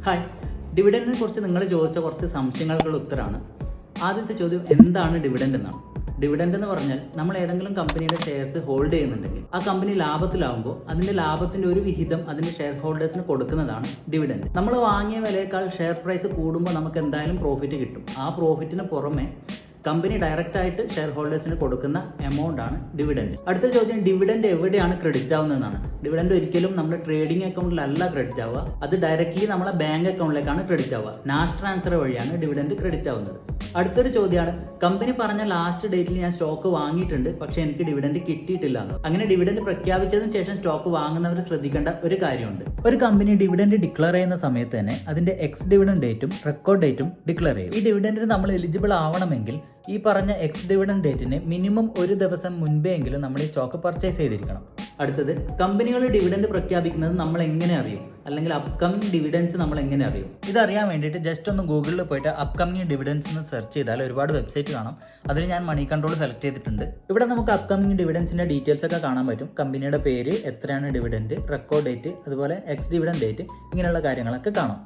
Hi, ഡിവിഡൻഡിനെ കുറിച്ച് നിങ്ങൾ ചോദിച്ച കുറച്ച് സംശയങ്ങൾക്കുള്ള ഉത്തരമാണ്. ആദ്യത്തെ ചോദ്യം എന്താണ് ഡിവിഡൻഡ് എന്നാണ്. ഡിവിഡൻഡ് എന്ന് പറഞ്ഞാൽ നമ്മൾ ഏതെങ്കിലും കമ്പനിയുടെ ഷെയർസ് ഹോൾഡ് ചെയ്യുന്നുണ്ടെങ്കിൽ ആ കമ്പനി ലാഭത്തിലാവുമ്പോൾ അതിന്റെ ലാഭത്തിന്റെ ഒരു വിഹിതം അതിന്റെ ഷെയർ ഹോൾഡേഴ്സിന് കൊടുക്കുന്നതാണ് ഡിവിഡൻഡ്. നമ്മൾ വാങ്ങിയ വിലയേക്കാൾ ഷെയർ പ്രൈസ് കൂടുമ്പോൾ നമുക്ക് എന്തായാലും പ്രോഫിറ്റ് കിട്ടും. ആ പ്രോഫിറ്റിന് പുറമെ കമ്പനി ഡയറക്റ്റ് ആയിട്ട് ഷെയർ ഹോൾഡേഴ്സിന് കൊടുക്കുന്ന എമൗണ്ട് ആണ് ഡിവിഡൻഡ്. അടുത്ത ചോദ്യം, ഡിവിഡൻഡ് എവിടെയാണ് ക്രെഡിറ്റ് ആവുന്നതെന്നാണ്. ഡിവിഡൻഡ് ഒരിക്കലും നമ്മുടെ ട്രേഡിംഗ് അക്കൗണ്ടിലല്ല ക്രെഡിറ്റ് ആവുക, അത് ഡയറക്റ്റ്ലി നമ്മളെ ബാങ്ക് അക്കൗണ്ടിലേക്കാണ് ക്രെഡിറ്റ് ആവുക. നാഷ് ട്രാൻസ്ഫർ വഴിയാണ് ഡിവിഡൻഡ് ക്രെഡിറ്റ് ആവുന്നത്. അടുത്തൊരു ചോദ്യമാണ്, കമ്പനി പറഞ്ഞ ലാസ്റ്റ് ഡേറ്റിൽ ഞാൻ സ്റ്റോക്ക് വാങ്ങിയിട്ടുണ്ട് പക്ഷെ എനിക്ക് ഡിവിഡൻഡ് കിട്ടിയിട്ടില്ല എന്ന്. അങ്ങനെ ഡിവിഡൻഡ് പ്രഖ്യാപിച്ചതിന് ശേഷം സ്റ്റോക്ക് വാങ്ങുന്നവർ ശ്രദ്ധിക്കേണ്ട ഒരു കാര്യമുണ്ട്. ഒരു കമ്പനി ഡിവിഡൻഡ് ഡിക്ലെയർ ചെയ്യുന്ന സമയത്ത് തന്നെ അതിന്റെ എക്സ് ഡിവിഡൻഡ് ഡേറ്റും റെക്കോർഡ് ഡേറ്റും ഡിക്ലെയർ ചെയ്യും. ഈ ഡിവിഡൻഡിന് നമ്മൾ എലിജിബിൾ ആവണമെങ്കിൽ ഈ പറഞ്ഞ എക്സ് ഡിവിഡൻഡ് ഡേറ്റിന് മിനിമം ഒരു ദിവസം മുൻപെങ്കിലും നമ്മൾ ഈ സ്റ്റോക്ക് പർച്ചേസ് ചെയ്തിരിക്കണം. അടുത്തത്, കമ്പനികൾ ഡിവിഡൻഡ് പ്രഖ്യാപിക്കുന്നത് നമ്മൾ എങ്ങനെ അറിയും, അല്ലെങ്കിൽ അപ്കമിങ് ഡിവിഡൻസ് നമ്മൾ എങ്ങനെ അറിയും? ഇതറിയാൻ വേണ്ടിയിട്ട് ജസ്റ്റ് ഒന്ന് ഗൂഗിളിൽ പോയിട്ട് അപ്കമിങ് ഡിവിഡൻസ് എന്ന് സെർച്ച് ചെയ്താൽ ഒരുപാട് വെബ്സൈറ്റ് കാണാം. അതിൽ ഞാൻ മണി കൺട്രോൾ സെലക്ട് ചെയ്തിട്ടുണ്ട്. ഇവിടെ നമുക്ക് അപ്കമിങ് ഡിവിഡൻസിന്റെ ഡീറ്റെയിൽസ് ഒക്കെ കാണാൻ പറ്റും. കമ്പനിയുടെ പേര്, എത്രയാണ് ഡിവിഡൻഡ്, റെക്കോർഡ് ഡേറ്റ്, അതുപോലെ എക്സ് ഡിവിഡൻഡ് ഡേറ്റ്, ഇങ്ങനെയുള്ള കാര്യങ്ങളൊക്കെ കാണാം.